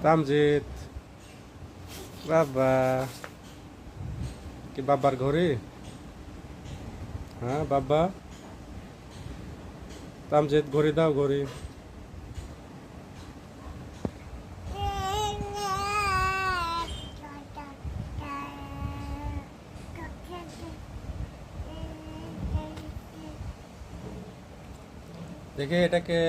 তামজিৎ, বাবা কি বাবার ঘরে? হ্যাঁ বাবা, তামজিৎ ঘড়ি দাও ঘড়ি। দেখে এটাকে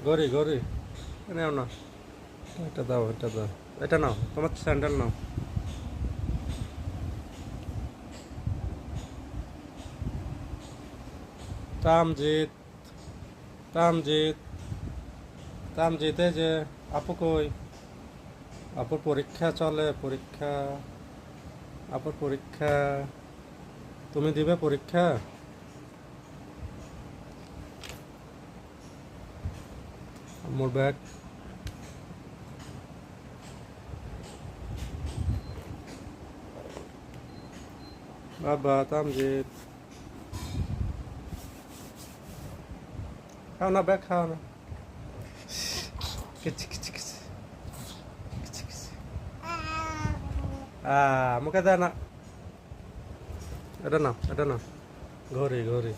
ঘড়ি ঘড়ি নেও না, এটা দাও এটা দাও, এটা নাও, তোমার স্যান্ডেল নাও। তামজিৎ, তামজিৎ, তামজিৎ, এই যে আপু কই? আপুর পরীক্ষা চলে, পরীক্ষা, আপুর পরীক্ষা, তুমি দিবে পরীক্ষা? আমার ব্যাগ, বাবা তামজিৎ, খাও না ব্যাগ, খাও না। কিচি কিচি কিচি কিচি কিচি। মুখে দেয় না, এটা নাও এটা নাও, ঘড়ি ঘড়ি।